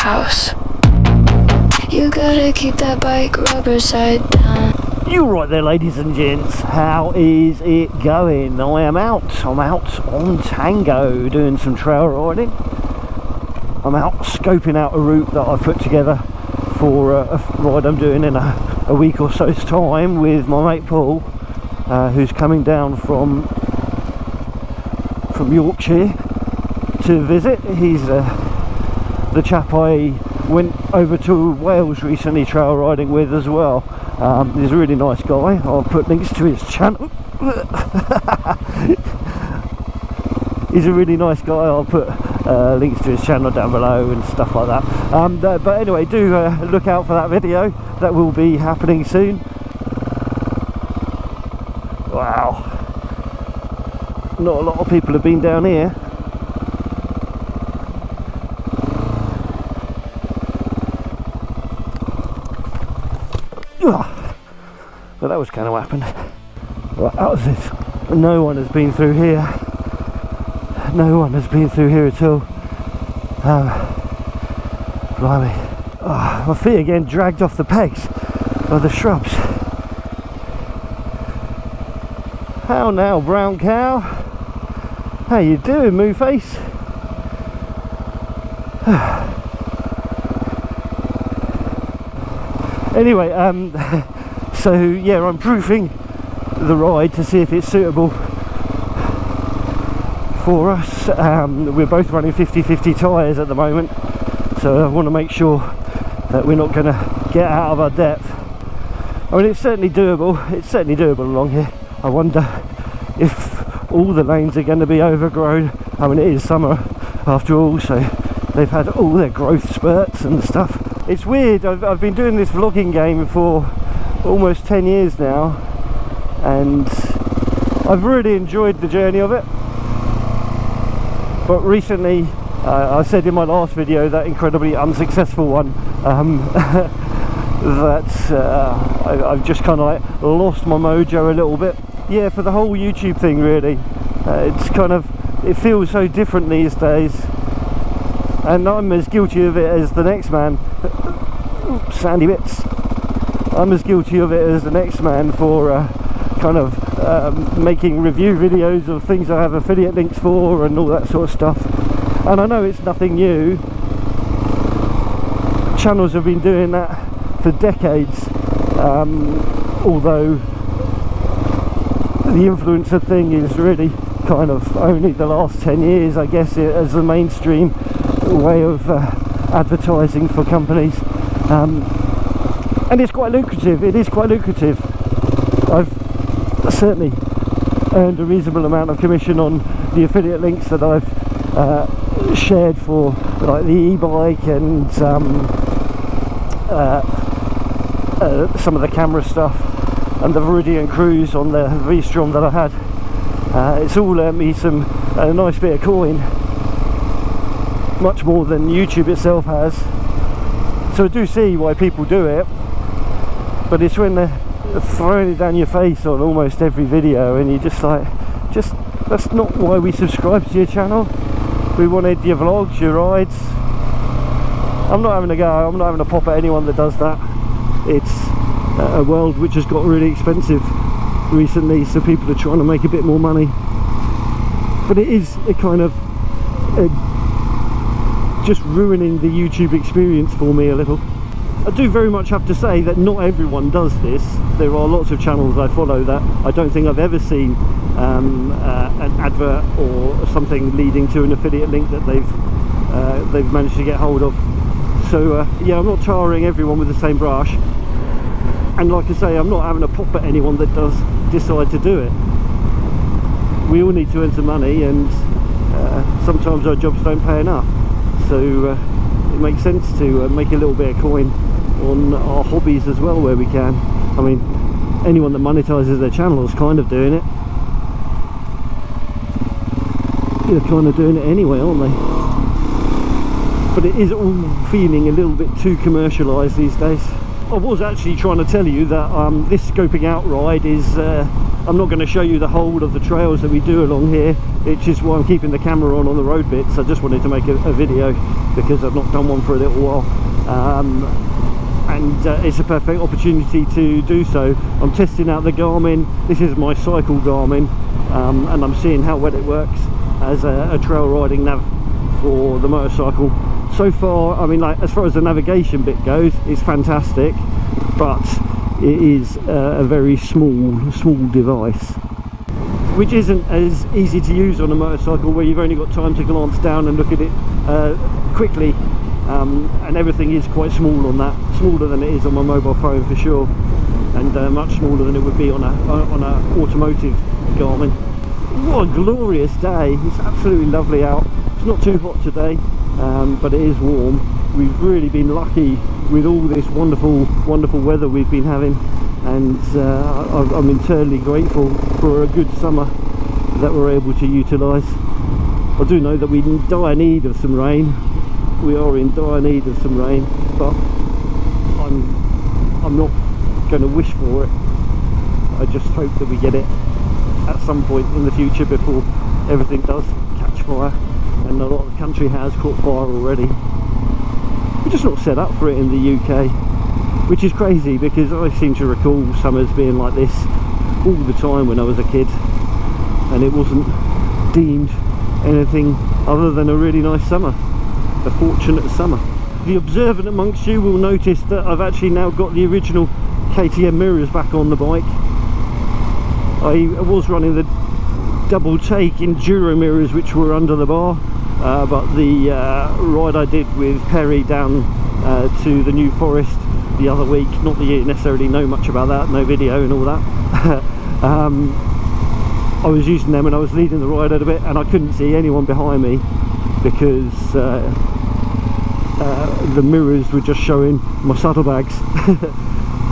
house. You gotta keep that bike rubber side down. You right there, ladies and gents, how is it going? I'm out on Tango doing some trail riding. I'm out scoping out a route that I've put together for a ride I'm doing in a week or so's time with my mate Paul, who's coming down from Yorkshire to visit. He's the chap I went over to Wales recently trail riding with as well. He's a really nice guy. I'll put links to his channel. He's a really nice guy. I'll put links to his channel down below and stuff like that. But anyway, do look out for that video. That will be happening soon. Wow, not a lot of people have been down here. But that was kind of what happened. Right, that was it. No one has been through here. No one has been through here at all. Blimey. Oh, my feet again dragged off the pegs by the shrubs. How now, brown cow? How you doing, moo face? Anyway, so yeah, I'm proofing the ride to see if it's suitable for us. We're both running 50-50 tyres at the moment, so I want to make sure that we're not going to get out of our depth. I mean, it's certainly doable along here. I wonder if all the lanes are going to be overgrown. I mean, it is summer after all, so they've had all their growth spurts and stuff. It's weird, I've been doing this vlogging game for almost 10 years now, and I've really enjoyed the journey of it. But recently, I said in my last video, that incredibly unsuccessful one, that I've just kind of like lost my mojo a little bit. Yeah, for the whole YouTube thing really. It's kind of, it feels so different these days, and I'm as guilty of it as the next man. Oops, sandy bits. I'm as guilty of it as the next man for kind of making review videos of things I have affiliate links for and all that sort of stuff. And I know it's nothing new. Channels have been doing that for decades, although the influencer thing is really kind of only the last 10 years, I guess, as the mainstream way of advertising for companies. And it's quite lucrative. It is quite lucrative. I've certainly earned a reasonable amount of commission on the affiliate links that I've shared for, like the e-bike and some of the camera stuff, and the Viridian cruise on the V-Strom that I had. It's all earned me a nice bit of coin, much more than YouTube itself has. So I do see why people do it, but it's when they're throwing it down your face on almost every video, and you're just like, that's not why we subscribe to your channel. We wanted your vlogs, your rides. I'm not having a go, I'm not having a pop at anyone that does that. It's a world which has got really expensive recently, so people are trying to make a bit more money. But it is a kind of just ruining the YouTube experience for me a little. I do very much have to say that not everyone does this. There are lots of channels I follow that I don't think I've ever seen an advert or something leading to an affiliate link that they've managed to get hold of. So yeah, I'm not tarring everyone with the same brush, and like I say, I'm not having a pop at anyone that does decide to do it. We all need to earn some money, and sometimes our jobs don't pay enough, so it makes sense to make a little bit of coin on our hobbies as well where we can. I mean, anyone that monetizes their channel is kind of doing it. They're kind of doing it anyway, aren't they? But it is all feeling a little bit too commercialised these days. I was actually trying to tell you that this scoping out ride is, I'm not going to show you the whole of the trails that we do along here. It's just why I'm keeping the camera on the road bits. I just wanted to make a video because I've not done one for a little while. And it's a perfect opportunity to do so. I'm testing out the Garmin. This is my cycle Garmin, and I'm seeing how well it works as a trail riding nav for the motorcycle. So far, I mean, like, as far as the navigation bit goes, it's fantastic, but it is a very small device, which isn't as easy to use on a motorcycle, where you've only got time to glance down and look at it quickly, and everything is quite small on that, smaller than it is on my mobile phone for sure, and much smaller than it would be on a automotive Garmin. What a glorious day. It's absolutely lovely out. It's not too hot today, but it is warm. We've really been lucky with all this wonderful weather we've been having, and I'm eternally grateful for a good summer that we're able to utilise. I do know that we're in dire need of some rain. We are in dire need of some rain, but I'm not going to wish for it. I just hope that we get it at some point in the future before everything does catch fire, and a lot of the country has caught fire already. We're just not set up for it in the UK, which is crazy because I seem to recall summers being like this all the time when I was a kid, and it wasn't deemed anything other than a really nice summer, a fortunate summer. The observant amongst you will notice that I've actually now got the original KTM mirrors back on the bike. I was running the double take enduro mirrors which were under the bar, but the ride I did with Perry down to the New Forest the other week, not that you necessarily know much about that, no video and all that, I was using them and I was leading the ride a bit, and I couldn't see anyone behind me because the mirrors were just showing my saddlebags.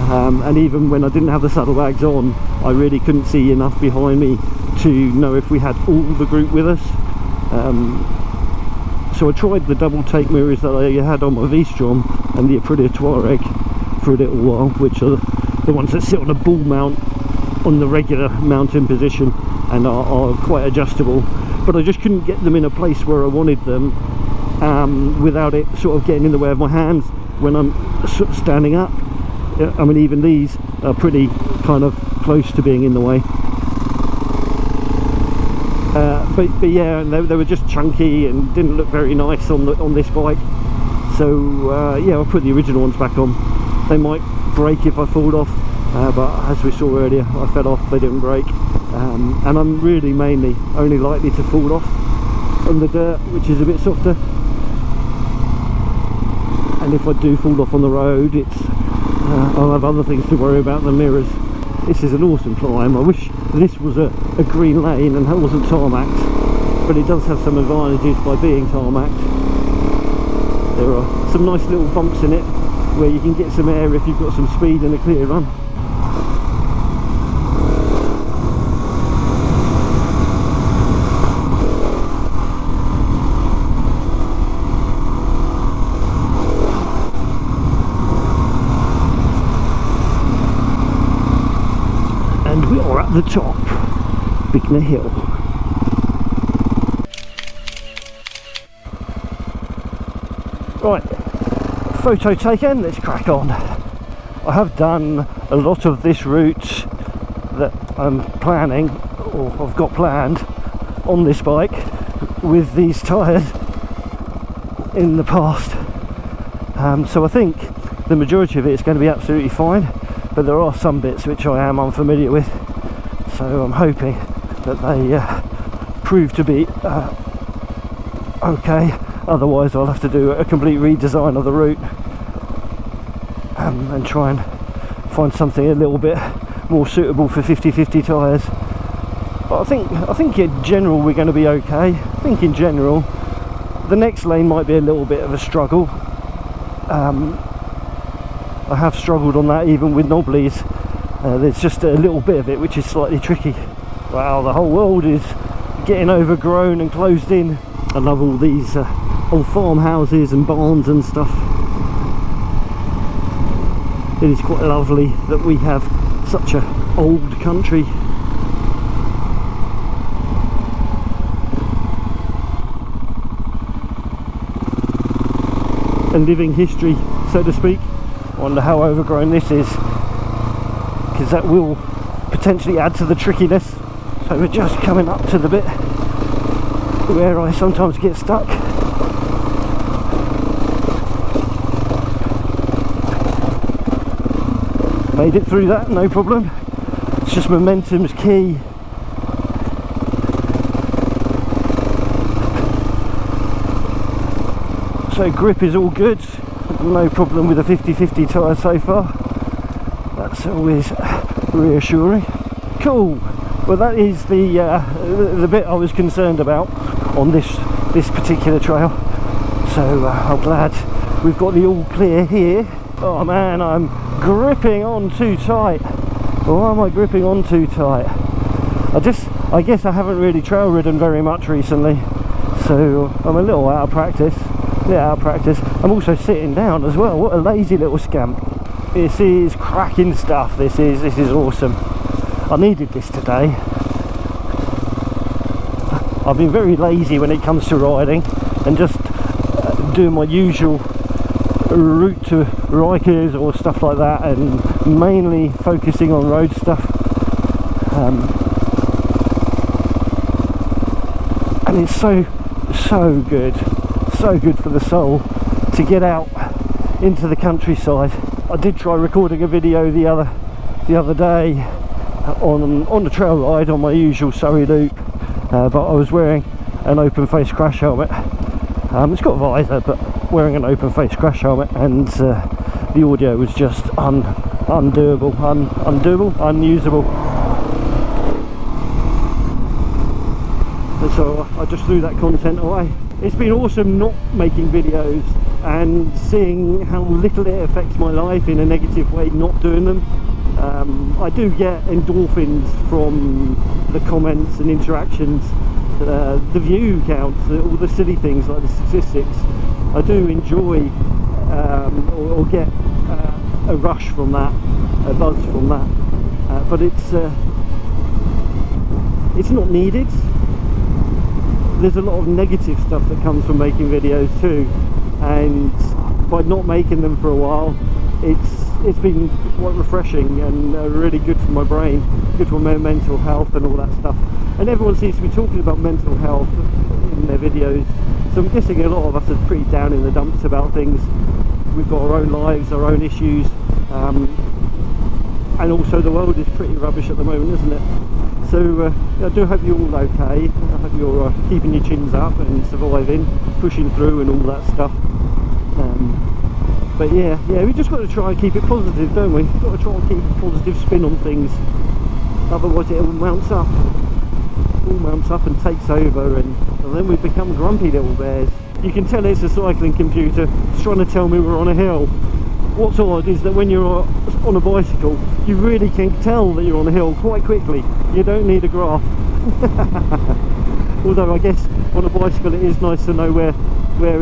And even when I didn't have the saddlebags on, I really couldn't see enough behind me to know if we had all the group with us. So I tried the double take mirrors that I had on my V-Strom and the Aprilia Touareg for a little while, which are the ones that sit on a ball mount on the regular mounting position and are quite adjustable, but I just couldn't get them in a place where I wanted them without it sort of getting in the way of my hands when I'm standing up. I mean, even these are pretty kind of close to being in the way, but yeah, and they were just chunky and didn't look very nice on this bike. So yeah, I'll put the original ones back on. They might break if I fall off, but as we saw earlier, I fell off, they didn't break, and I'm really mainly only likely to fall off on the dirt, which is a bit softer, and if I do fall off on the road, I'll have other things to worry about than mirrors. This is an awesome climb. I wish this was a green lane and it wasn't tarmacked, but it does have some advantages by being tarmacked. There are some nice little bumps in it where you can get some air if you've got some speed and a clear run. And we are at the top, Bicknor Hill. Right, photo taken, let's crack on. I have done a lot of this route that I'm planning, or I've got planned, on this bike with these tyres in the past. So I think the majority of it is going to be absolutely fine, but there are some bits which I am unfamiliar with, so I'm hoping that they prove to be okay. Otherwise I'll have to do a complete redesign of the route and try and find something a little bit more suitable for 50/50 tyres. But I think in general we're going to be okay. I think in general the next lane might be a little bit of a struggle. I have struggled on that even with knobblies. There's just a little bit of it which is slightly tricky. Wow, the whole world is getting overgrown and closed in. I love all these old farmhouses and barns and stuff. it is quite lovely that we have such a old country. And living history, so to speak. I wonder how overgrown this is, because that will potentially add to the trickiness. So we're just coming up to the bit where I sometimes get stuck. Made it through that, no problem. It's just momentum's key. So grip is all good, no problem with a 50/50 tyre so far. That's always reassuring. Cool. Well, that is the bit I was concerned about on this particular trail. So I'm glad we've got the all clear here. Oh man, I'm gripping on too tight. Why am I gripping on too tight? I guess I haven't really trail ridden very much recently, so I'm a little out of practice. I'm also sitting down as well. What a lazy little scamp. This is cracking stuff. This is awesome. I needed this today. I've been very lazy when it comes to riding and just doing my usual route to Rikers or stuff like that, and mainly focusing on road stuff. And it's so good for the soul to get out into the countryside. I did try recording a video the other day on the trail ride on my usual Surrey loop, but I was wearing an open face crash helmet. It's got a visor, but wearing an open face crash helmet, and the audio was just unusable. And so I just threw that content away. It's been awesome not making videos and seeing how little it affects my life in a negative way not doing them. I do get endorphins from the comments and interactions, the view counts, all the silly things like the statistics. I do enjoy or get a rush from that, a buzz from that, but it's not needed. There's a lot of negative stuff that comes from making videos too, and by not making them for a while, it's been quite refreshing and really good for my brain, good for my mental health and all that stuff. And everyone seems to be talking about mental health in their videos, so I'm guessing a lot of us are pretty down in the dumps about things. We've got our own lives, our own issues, and also the world is pretty rubbish at the moment, isn't it? So I do hope you're all okay. I hope you're keeping your chins up and surviving, pushing through and all that stuff. But yeah, we just got to try and keep it positive, don't we? Got to try and keep a positive spin on things. Otherwise it all mounts up and takes over, and then we become grumpy little bears. You can tell it's a cycling computer. It's trying to tell me we're on a hill. What's odd is that when you're on a bicycle, you really can tell that you're on a hill quite quickly. You don't need a graph. Although I guess on a bicycle it is nice to know where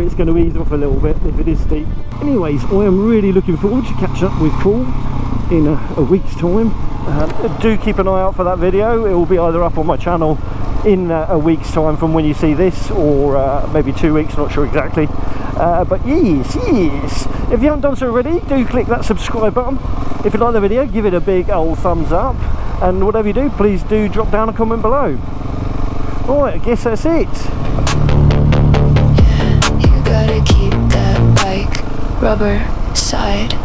it's going to ease off a little bit if it is steep. Anyways, I am really looking forward to catch up with Paul in a week's time. Do keep an eye out for that video. It will be either up on my channel in a week's time from when you see this, or maybe 2 weeks, not sure exactly. But yes, if you haven't done so already, do click that subscribe button. If you like the video, give it a big old thumbs up, and whatever you do, please do drop down a comment below. Alright, I guess that's it. You gotta keep that bike rubber side.